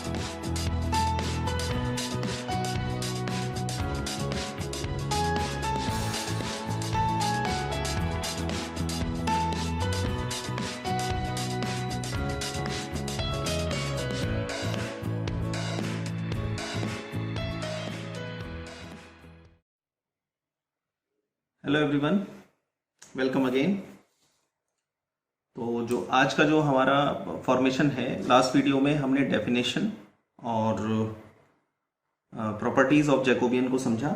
Hello everyone, welcome again. तो जो आज का जो हमारा फॉर्मेशन है, लास्ट वीडियो में हमने डेफिनेशन और प्रॉपर्टीज ऑफ जैकोबियन को समझा।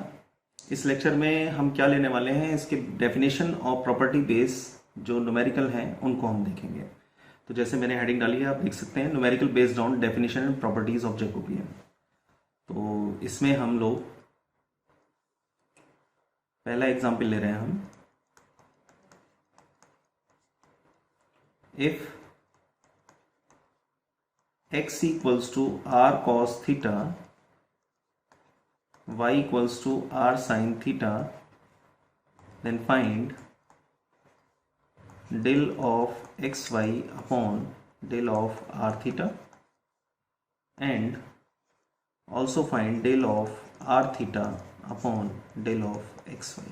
इस लेक्चर में हम क्या लेने वाले हैं, इसके डेफिनेशन और प्रॉपर्टी बेस जो न्यूमेरिकल हैं उनको हम देखेंगे। तो जैसे मैंने हेडिंग डाली है, आप देख सकते हैं, numerical based on definition and properties of Jacobian. तो इसमें हम लोग पहला एग्जाम्पल ले रहे हैं हम। If x equals to r cos theta, y equals to r sin theta, then find del of xy upon del of r theta and also find del of r theta upon del of xy।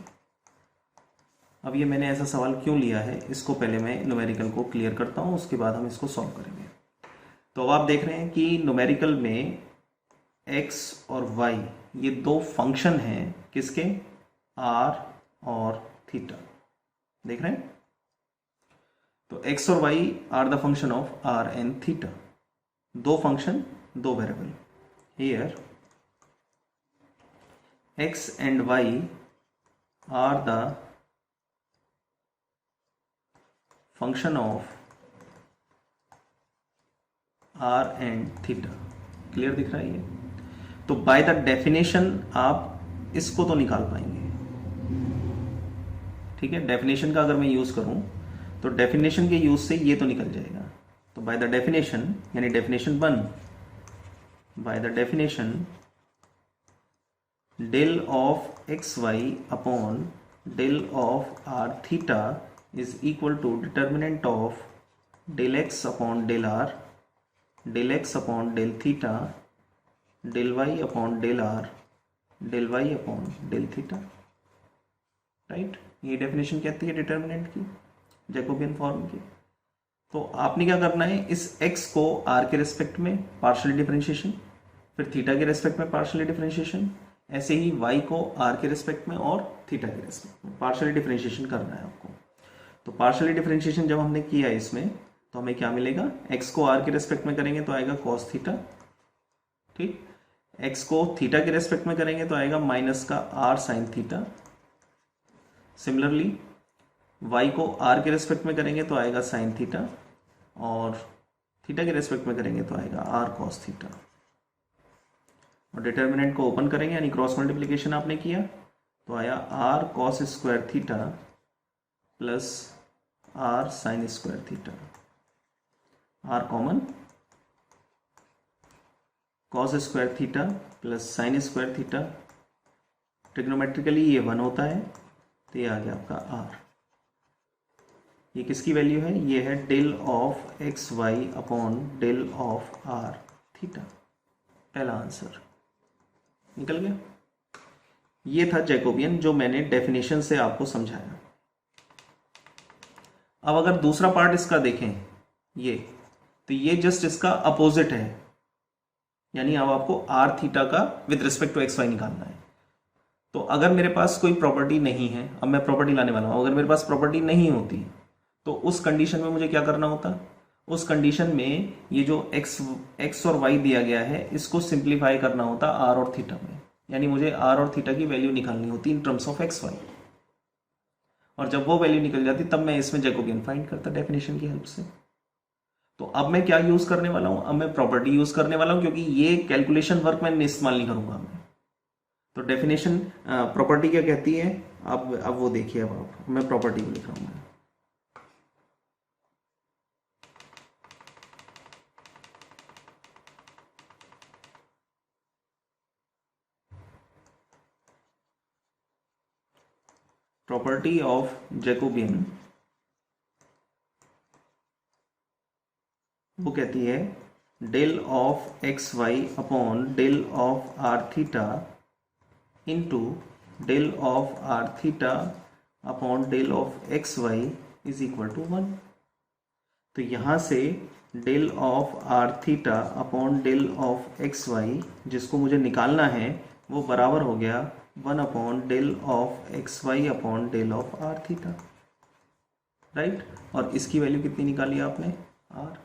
अब ये मैंने ऐसा सवाल क्यों लिया है, इसको पहले मैं न्यूमेरिकल को क्लियर करता हूँ, उसके बाद हम इसको सॉल्व करेंगे। तो अब आप देख रहे हैं कि न्यूमेरिकल में x और y ये दो फंक्शन हैं, किसके, r और थीटा। देख रहे हैं, तो x और y are the function of r and theta. दो फंक्शन, दो variable. Here x and y are the function of r and theta. Clear दिख रहा है ये? तो बाय द डेफिनेशन आप इसको तो निकाल पाएंगे, ठीक है। डेफिनेशन का अगर मैं यूज करूं तो डेफिनेशन के यूज से ये तो निकल जाएगा। तो बाय द डेफिनेशन, यानी definition 1, by the definition del of x y upon del of r theta is equal to determinant of del x upon del r, del x upon del theta, del y upon del r, del y upon del theta। Right, ये definition कहती है determinant की, Jacobian form की। तो आपने क्या करना है, इस x को r के रेस्पेक्ट में पार्शियली डिफरेंशिएशन, फिर थीटा के रेस्पेक्ट में पार्शियली डिफरेंशिएशन, ऐसे ही y को r के रेस्पेक्ट में और थीटा के रेस्पेक्ट में पार्शियली डिफरेंशिएशन करना है आपको। तो पार्शियली डिफरेंशिएशन जब हमने किया इसमें, तो हमें क्या मिलेगा, x को r के रेस्पेक्ट में करेंगे तो आएगा cos थीटा, ठीक। x को थीटा के रेस्पेक्ट में करेंगे तो आएगा माइनस का r sin theta. Similarly y को r के रेस्पेक्ट में करेंगे तो आएगा sin थीटा, और थीटा के रेस्पेक्ट में करेंगे तो आएगा r cos थीटा। और डिटर्मिनेंट को ओपन करेंगे, यानी क्रॉस मल्टीप्लीकेशन आपने किया, तो आया r cos square theta plus r sine square theta. r common, cos square theta plus sine square theta, trigonometrically ये 1 होता है, तो ये आ गया आपका r। ये किसकी वैल्यू है, ये है del of x y upon del of r theta. पहला आंसर निकल गया। ये था जैकोबियन, जो मैंने डेफिनेशन से आपको समझाया। अब अगर दूसरा पार्ट इसका देखें, ये, तो ये जस्ट इसका अपोजिट है, यानी अब आपको आर थीटा का with respect to x y निकालना है। तो अगर मेरे पास कोई प्रॉपर्टी नहीं है, अब मैं प्रॉपर्टी लाने वाला हूं, अगर मेरे पास प्रॉपर्टी नहीं होती तो उस कंडीशन में मुझे क्या करना होता, उस कंडीशन में ये जो एक्स और वाई दिया गया है, इसको सिंप्लीफाई करना होता आर और थीटा में, यानी मुझे आर और थीटा की वैल्यू निकालनी होती in terms of x y. और जब वो वैल्यू निकल जाती तब मैं इसमें जैकोबियन फाइंड करता डेफिनेशन की हेल्प से। तो अब मैं क्या यूज करने वाला हूं, अब मैं प्रॉपर्टी यूज करने वाला हूं, क्योंकि ये कैलकुलेशन वर्क मैं इस्तेमाल नहीं करूंगा मैं। तो डेफिनेशन प्रॉपर्टी क्या कहती है, अब वो देखिए। अब मैं प्रॉपर्टी को लिख रहा हूं। प्रॉपर्टी ऑफ जैकोबियन वो कहती है del of x y upon del of r theta into del of r theta upon del of x y is equal to 1। तो यहाँ से del of r theta upon del of x y जिसको मुझे निकालना है वो बराबर हो गया 1 upon del of x y upon del of r theta, right. और इसकी वैल्यू कितनी निकाली आपने, आर।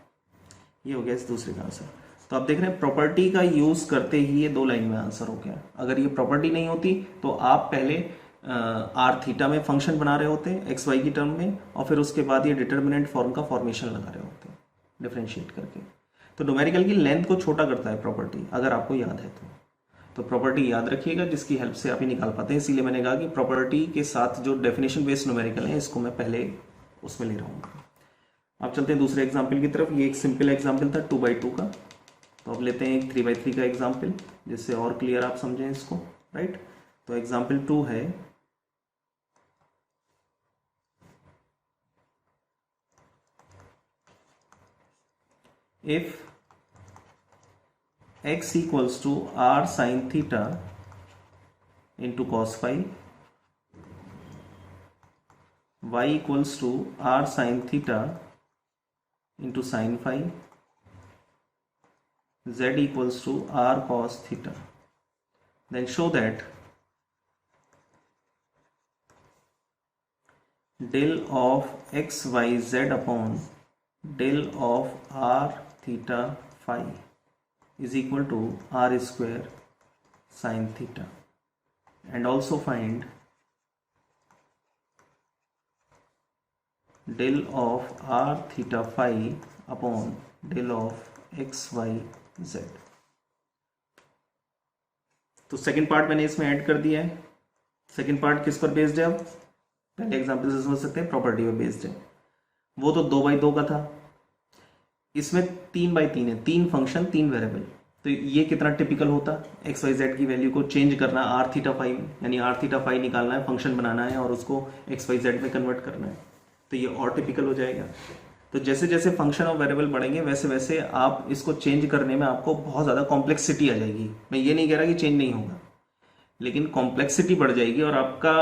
ये हो गया इस दूसरे का आंसर। तो आप देख रहे हैं प्रॉपर्टी का यूज करते ही ये 2 लाइन में आंसर हो गया। अगर ये प्रॉपर्टी नहीं होती तो आप पहले आर थीटा में फंक्शन बना रहे होते एक्स वाई की टर्म में, और फिर उसके बाद ये डिटर्मिनेंट फॉर्म का फॉर्मेशन लगा रहे होते डिफरेंशिएट करके। तो न्यूमेरिकल की लेंथ को छोटा करता है प्रॉपर्टी, अगर आपको याद है तो प्रॉपर्टी याद रखिएगा जिसकी हेल्प से आप ही निकाल पाते हैं। इसीलिए मैंने कहा कि प्रॉपर्टी के साथ जो डेफिनेशन बेस्ड न्यूमेरिकल है इसको मैं पहले उसमें ले रहा हूँ। अब चलते हैं दूसरे एग्जाम्पल की तरफ। ये एक सिंपल एग्जाम्पल था 2/2 का। तो अब लेते हैं एक 3/3 का एग्जाम्पल जिससे और क्लियर आप समझें इसको, राइट। तो एग्जाम्पल 2 है if x equals to r sin theta into cos phi, y equals to r sin theta into sin phi, z equals to r cos theta, then show that del of x y z upon del of r theta phi is equal to r square sin theta, and also find del of r theta phi upon del of x y z। तो second part मैंने इसमें add कर दिया है। Second part किस पर based है, अब पहले एग्जाम्पल से समझ सकते हैं, प्रॉपर्टी पर बेस्ड है। वो तो 2/2 का था, इसमें 3/3 है, 3 फंक्शन 3 वेरिएबल। तो ये कितना टिपिकल होता, एक्स वाई जेड की वैल्यू को चेंज करना आर थीटा फाई, यानी आर थीटा फाई निकालना है, फंक्शन बनाना है और उसको एक्स वाई जेड में कन्वर्ट करना है। तो ये और टिपिकल हो जाएगा। तो जैसे जैसे फंक्शन और वेरिएबल बढ़ेंगे वैसे वैसे आप इसको चेंज करने में आपको बहुत ज़्यादा कॉम्प्लेक्सिटी आ जाएगी। मैं ये नहीं कह रहा कि चेंज नहीं होगा, लेकिन कॉम्प्लेक्सिटी बढ़ जाएगी और आपका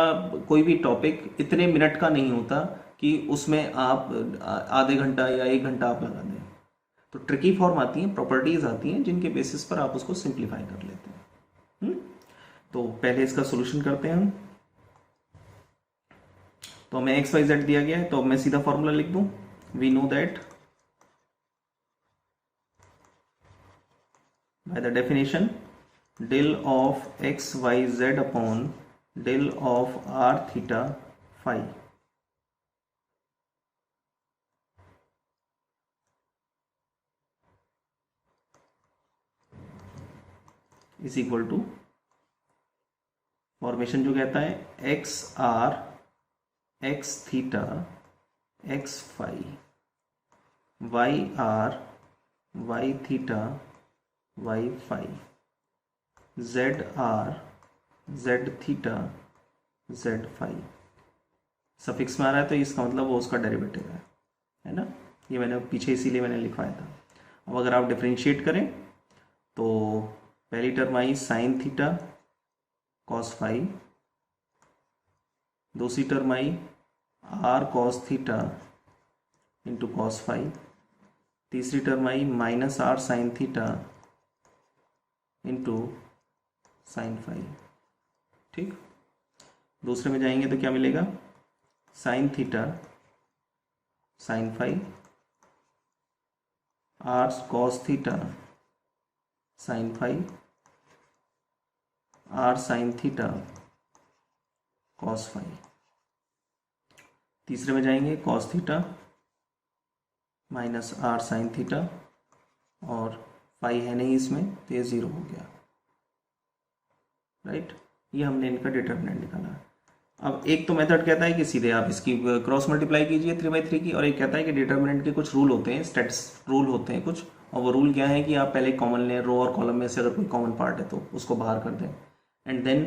कोई भी टॉपिक इतने मिनट का नहीं होता कि उसमें आप आधे घंटा या 1 घंटा आप लगा दें। तो ट्रिकी फॉर्म आती हैं, प्रॉपर्टीज आती हैं जिनके बेसिस पर आप उसको सिंप्लीफाई कर लेते हैं। तो पहले इसका सोल्यूशन करते हैं हम। तो हमें एक्स वाई जेड दिया गया है, तो अब मैं सीधा फॉर्मूला लिख दूं। We know that by the definition del of x y z upon del of r theta phi is equal to, formation जो कहता है x r x theta x phi, y r y theta y phi, z r z theta z phi. Suffix में आ रहा है तो इसका मतलब वो उसका डेरिवेटिव है ना। ये मैंने पीछे इसीलिए मैंने लिखवाया था। अब अगर आप डिफरेंशिएट करें तो पहली term i sine theta cos phi, दूसरी term i r cos theta into cos phi, तीसरी term i minus r sine theta into sine phi. ठीक, दूसरे में जाएंगे तो क्या मिलेगा, sine theta sine phi, r cos theta sine phi, r sine theta cos phi. तीसरे में जाएंगे cos theta minus r sine theta, और फाई है नहीं इसमें तो ये 0 हो गया, राइट। ये हमने इनका डिटर्मिनेंट निकाला। अब एक तो मेथड कहता है कि सीधे आप इसकी क्रॉस मल्टीप्लाई कीजिए 3/3 की, और एक कहता है कि डिटर्मिनेंट के कुछ रूल होते हैं, स्टेट्स रूल होते हैं कुछ, और वो रूल क्या है कि आप पहले कॉमन लें, रो और कॉलम में से अगर कोई कॉमन पार्ट है तो उसको बाहर कर दें, एंड देन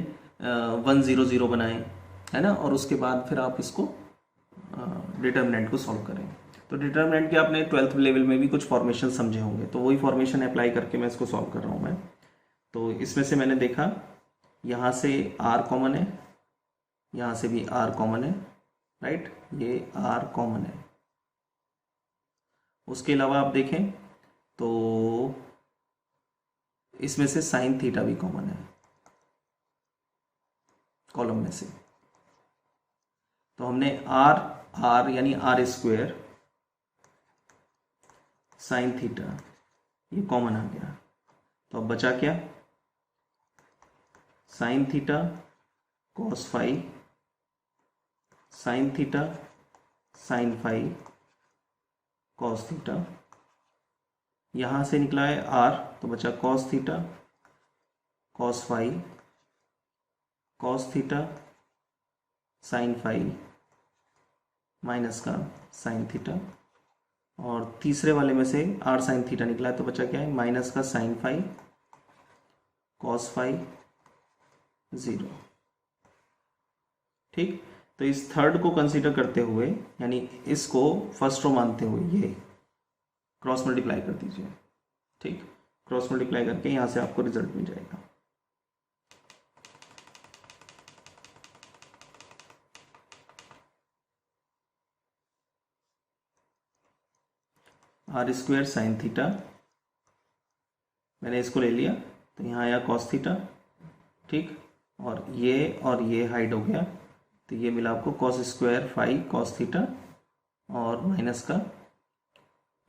1 0 0 बनाएं, है ना, और उसके बाद फिर आप इसको डिटर्मिनेंट को सॉल्व करें। तो डिटर्मिनेंट के आपने 12th लेवल में भी कुछ फॉर्मेशन समझे होंगे, तो वही फॉर्मेशन अप्लाई करके मैं इसको सॉल्व कर रहा हूँ मैं। तो इसमें से मैंने देखा यहाँ से r कॉमन है, यहाँ से भी r कॉमन है, राइट, ये r कॉमन है। उसके अलावा आप देखें तो इसमें से साइन थीटा भी कॉमन है कॉलम में से। तो हमने r यानी r स्क्वायर साइन थीटा ये कॉमन आ गया। तो अब बचा क्या, sine theta cos phi, sine theta sine phi cos theta, यहाँ से निकला है r तो बचा cos theta cos phi cos theta sine phi minus का साइन थीटा, और तीसरे वाले में से r साइन थीटा निकला है तो बचा क्या है, माइनस का साइन फाई कॉस फाई 0। ठीक, तो इस थर्ड को कंसीडर करते हुए यानी इसको फर्स्ट रो मानते हुए ये क्रॉस मल्टीप्लाई कर दीजिए। ठीक, क्रॉस मल्टीप्लाई करके यहाँ से आपको रिजल्ट मिल जाएगा। आर स्क्वायर साइन थीटा, मैंने इसको ले लिया तो यहाँ आया कॉस थीटा। ठीक, और ये हाइड हो गया तो ये मिला आपको cos square phi cos theta, और माइनस का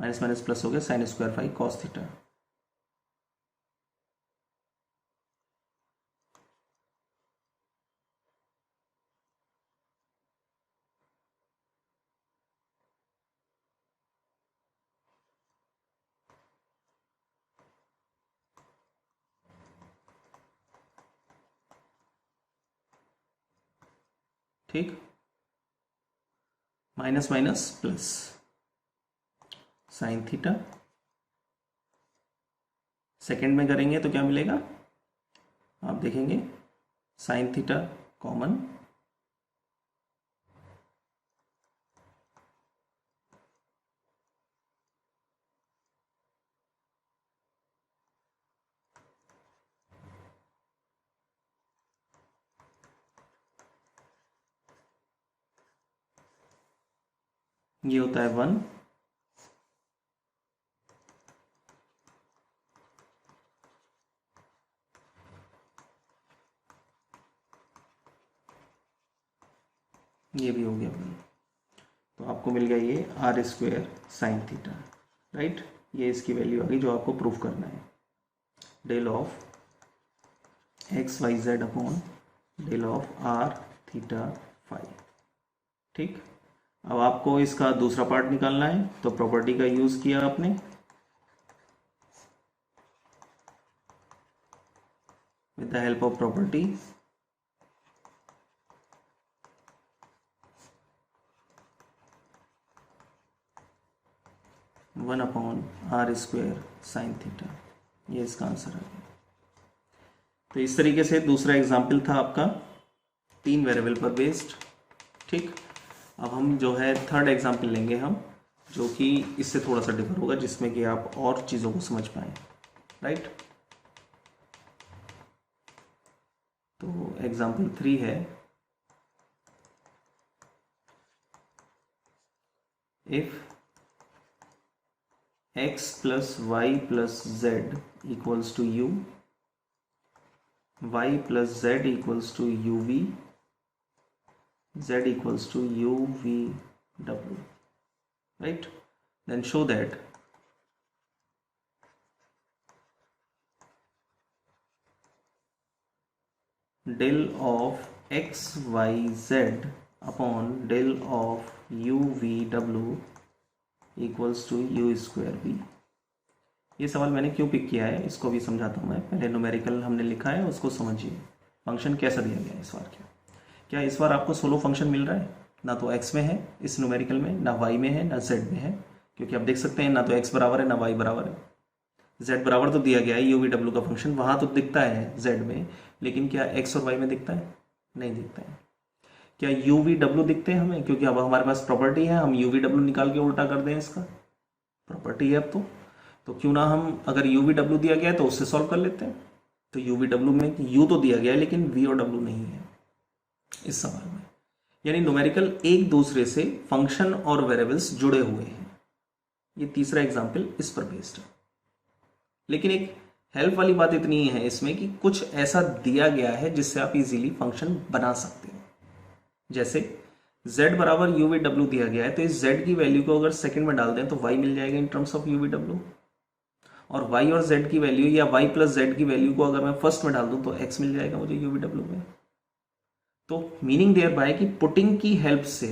माइनस माइनस प्लस हो गया sine square phi cos theta. ठीक, minus minus plus sine theta, second में करेंगे तो क्या मिलेगा, आप देखेंगे साइन थीटा कॉमन, ये होता है 1, ये भी हो गया 1। तो आपको मिल गया ये r square sine theta, right, ये इसकी वैल्यू आ गई जो आपको प्रूफ करना है, del of x y z upon del of r theta phi. ठीक, अब आपको इसका दूसरा पार्ट निकालना है, तो प्रॉपर्टी का यूज किया आपने, with the help of property one upon r square sine theta, ये इसका आंसर आ गया। तो इस तरीके से दूसरा एग्जाम्पल था आपका 3 वेरिएबल पर बेस्ड। ठीक, अब हम जो है थर्ड एग्जाम्पल लेंगे हम, जो कि इससे थोड़ा सा डिफर होगा, जिसमें कि आप और चीज़ों को समझ पाएँ, राइट। तो एग्जाम्पल 3 है, if x plus y plus z equals to u, y plus z equals to uv, z equals to uvw, right, then show that del of x y z upon del of uvw equals to u square b. ये सवाल मैंने क्यों pick किया है इसको भी समझाता हूँ मैं। पहले न्यूमेरिकल हमने लिखा है उसको समझिए, फंक्शन कैसा दिया गया है इस बार। क्या इस बार आपको सोलो फंक्शन मिल रहा है, ना तो x में है इस न्यूमेरिकल में, ना y में है, ना z में है, क्योंकि आप देख सकते हैं ना तो x बराबर है ना y बराबर है। z बराबर तो दिया गया है यू वी डब्ल्यू का फंक्शन, वहाँ तो दिखता है z में, लेकिन क्या x और y में दिखता है, नहीं दिखता है। क्या यू वी डब्ल्यू दिखते हैं हमें? क्योंकि अब हमारे पास प्रॉपर्टी है, हम यू वी डब्ल्यू निकाल के उल्टा कर दें, इसका प्रॉपर्टी है अब तो क्यों ना हम, अगर यू वी डब्ल्यू दिया गया है तो उससे सॉल्व कर लेते हैं। तो यू वी डब्ल्यू में यू तो दिया गया है लेकिन वी और डब्ल्यू नहीं है इस सवाल में। यानी न्यूमेरिकल एक दूसरे से फंक्शन और वेरिएबल्स जुड़े हुए हैं। ये तीसरा एग्जाम्पल इस पर बेस्ड है। लेकिन एक हेल्प वाली बात इतनी ही है इसमें कि कुछ ऐसा दिया गया है जिससे आप इजीली फंक्शन बना सकते हो। जैसे z बराबर यू वी डब्ल्यू दिया गया है, तो इस z की वैल्यू को अगर सेकंड में डाल दें तो y मिल जाएगा इन terms of u v W, और y और z की वैल्यू या y प्लस z की वैल्यू को अगर मैं फर्स्ट में डाल दूं तो x मिल जाएगा मुझे यू वी डब्ल्यू में। तो मीनिंग देयर बाय कि पुटिंग की हेल्प से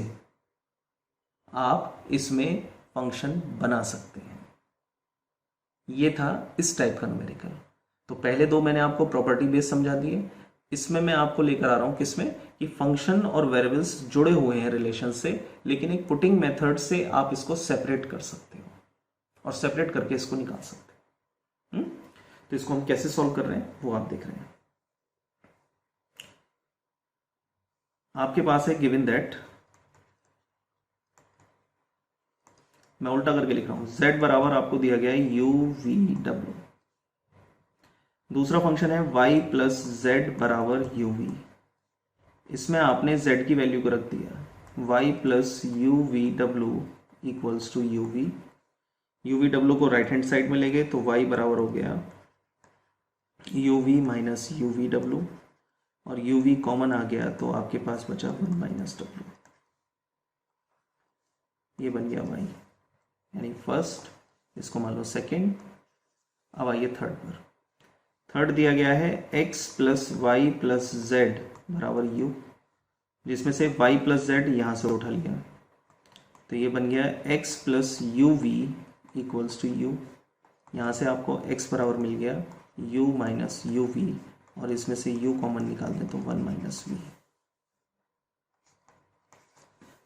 आप इसमें फंक्शन बना सकते हैं। ये था इस टाइप का न्यूमेरिकल। तो पहले दो मैंने आपको प्रॉपर्टी बेस समझा दिए, इसमें मैं आपको लेकर आ रहा हूं किसमें, कि फंक्शन और वेरिएबल्स जुड़े हुए हैं रिलेशन से, लेकिन एक पुटिंग मेथड से आप इसको सेपरेट कर सकते हो और सेपरेट करके इसको निकाल सकते हो। तो इसको हम कैसे सॉल्व कर रहे हैं वो आप देख रहे हैं। आपके पास है गिवन दैट, मैं उल्टा करके लिख रहा हूं, z बराबर आपको दिया गया है यू वी डब्ल्यू, दूसरा फंक्शन है y प्लस जेड बराबर यू वी। इसमें आपने z की वैल्यू को रख दिया y प्लस यू वी डब्ल्यू equals to you v W को राइट हैंड साइड में ले गए तो y बराबर हो गया you we minus you v W, और यू वी कॉमन आ गया तो आपके पास बचा 1 माइनस डब्ल्यू, ये बन गया y, यानी फर्स्ट, इसको मान लो सेकेंड। अब आइए थर्ड पर। थर्ड दिया गया है x plus y plus z बराबर u, जिसमें से y प्लस जेड यहाँ से उठा लिया तो ये बन गया x plus u v equals to u. यहाँ से आपको x बराबर मिल गया u माइनस यू वी, और इसमें से u कॉमन निकाल दें तो 1 माइनस वी।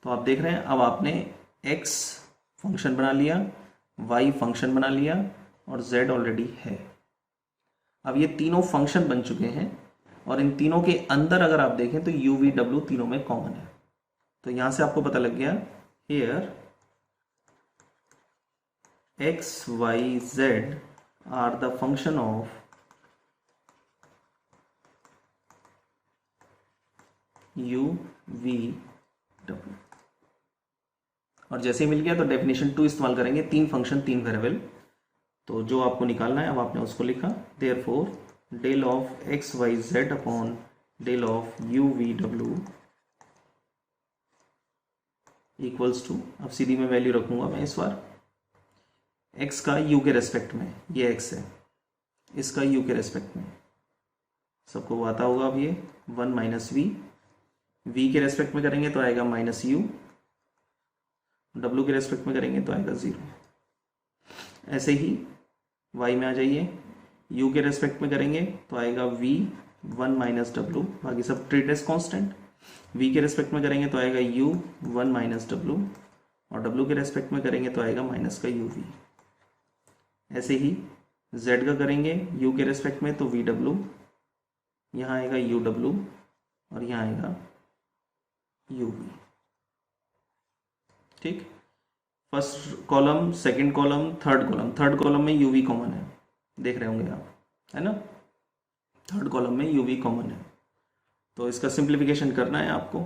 तो आप देख रहे हैं अब आपने x फंक्शन बना लिया, y फंक्शन बना लिया और z ऑलरेडी है। अब ये तीनों फंक्शन बन चुके हैं और इन तीनों के अंदर अगर आप देखें तो u v w तीनों में कॉमन है। तो यहां से आपको पता लग गया here x y z are the function of u v w। और जैसे ही मिल गया तो डेफिनेशन 2 इस्तेमाल करेंगे, तीन फंक्शन तीन वेरिएबल, तो जो आपको निकालना है अब आपने उसको लिखा, therefore del of x y z upon del of u v डब्ल्यू इक्वल्स टू, अब सीधी में वैल्यू रखूंगा मैं इस बार, x का u के रेस्पेक्ट में, ये x है, इसका u के रेस्पेक्ट में, सबको आता होगा अब ये 1 माइनस v के रेस्पेक्ट में करेंगे तो आएगा माइनस u, w के रेस्पेक्ट में करेंगे तो आएगा 0। ऐसे ही y में आ जाइए, u के रेस्पेक्ट में करेंगे तो आएगा v 1 माइनस w, बाकी सब ट्रीट एज कांस्टेंट। v के रेस्पेक्ट में करेंगे तो आएगा u 1 माइनस w, और w के रेस्पेक्ट में करेंगे तो आएगा माइनस का uv। ऐसे ही z का करेंगे u के रेस्पेक्ट में तो vw, यहाँ आएगा uw और यहाँ आएगा uv। ठीक, first column, second column, third column में u v कॉमन है, देख रहे होंगे आप, है ना, थर्ड कॉलम में u v कॉमन है। तो इसका सिंप्लीफिकेशन करना है आपको,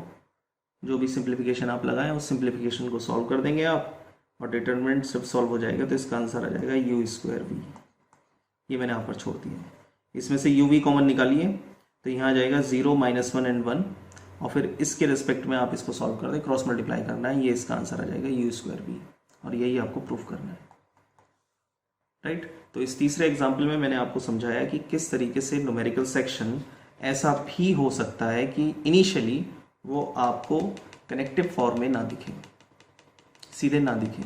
जो भी सिंप्लीफिकेशन आप लगाएं उस सिंप्लीफिकेशन को सॉल्व कर देंगे आप, और डिटरमिनेंट जब सॉल्व हो जाएगा तो इसका आंसर आ जाएगा यू स्क्वायर वी। ये मैंने यहाँ पर छोड़ दिया। इसमें से यू वी कॉमन निकालिए तो यहाँ आ जाएगा 0 माइनस 1 एंड 1, और फिर इसके रिस्पेक्ट में आप इसको सॉल्व कर दें, क्रॉस मल्टीप्लाई करना है, ये इसका आंसर आ जाएगा यू स्क्वायर वी, और यही आपको प्रूफ करना है। राइट, तो इस तीसरे एग्जाम्पल में मैंने आपको समझाया कि किस तरीके से न्यूमेरिकल सेक्शन ऐसा भी हो सकता है कि इनिशियली वो आपको कनेक्टिव फॉर्म में ना दिखे, सीधे ना दिखे,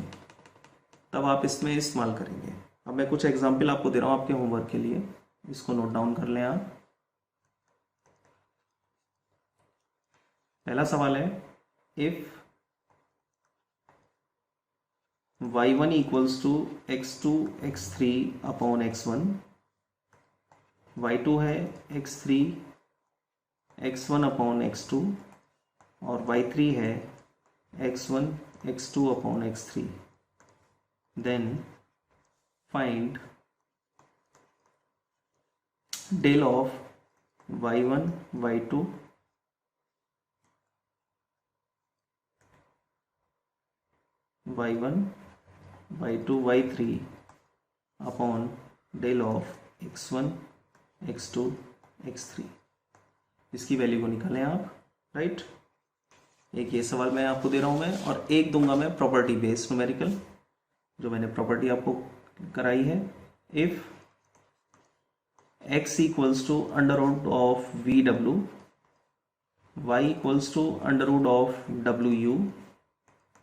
तब आप इसमें इस्तेमाल करेंगे। अब मैं कुछ एग्जाम्पल आपको दे रहा हूँ आपके होमवर्क के लिए, इसको नोट डाउन कर लें आप। पहला सवाल है, if y1 equals to x2 x3 upon x1, y2 है x3 x1 अपॉन x2, और y3 है x1 x2 upon x3. Then find del of y1 y2 y1 y2 y3 upon del of x1 x2 x3. इसकी value को निकालें आप. Right, एक ये सवाल मैं आपको दे रहा हूं मैं, और एक दूंगा मैं प्रॉपर्टी बेस्ड न्यूमेरिकल, जो मैंने प्रॉपर्टी आपको कराई है. If x equals to under root of vw, y equals to under root of wu,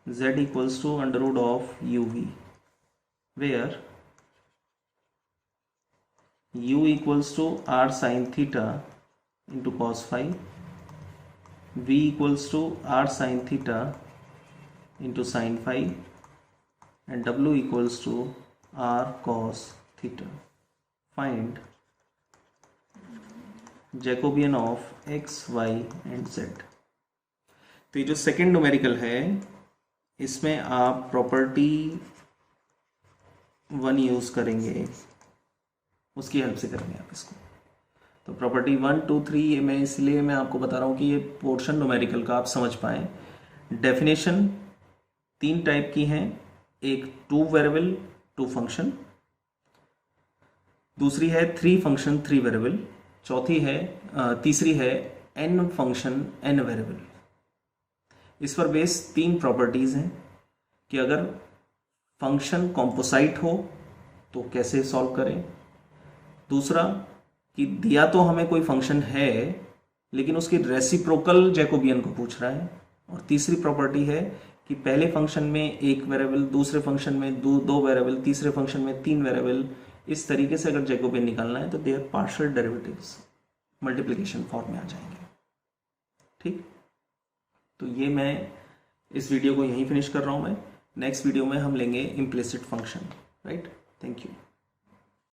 z equals to under root of uv, where u equals to r sin theta into cos phi, v equals to r sin theta into sin phi, and w equals to r cos theta. Find Jacobian of x, y and z. तो ये जो second numerical है, इसमें आप property 1 use करेंगे, उसकी help से करेंगे आप इसको. तो प्रॉपर्टी 1, 2, 3 ये मैं इसलिए मैं आपको बता रहा हूँ कि ये पोर्शन न्यूमेरिकल का आप समझ पाएँ. डेफिनेशन 3 टाइप की हैं. एक 2 वेरिएबल 2 फंक्शन, दूसरी है 3 फंक्शन 3 वेरिएबल, तीसरी है n फंक्शन n वेरिएबल. इस पर बेस 3 प्रॉपर्टीज हैं कि अगर फंक्शन कॉम्पोसाइट हो तो कैसे सॉल्व करें, दूसरा कि दिया तो हमें कोई फंक्शन है लेकिन उसकी रेसिप्रोकल जैकोबियन को पूछ रहा है, और तीसरी प्रॉपर्टी है कि पहले फंक्शन में 1 वेरिएबल, दूसरे फंक्शन में 2 वेरिएबल, तीसरे फंक्शन में 3 वेरिएबल. इस तरीके से अगर जैकोबियन निकालना है तो their partial derivatives multiplication form में आ जाएंगे. ठीक, तो ये मैं इस वीडियो को यहीं फिनिश कर रहा हूँ. मैं नेक्स्ट वीडियो में हम लेंगे implicit function. Right, thank you.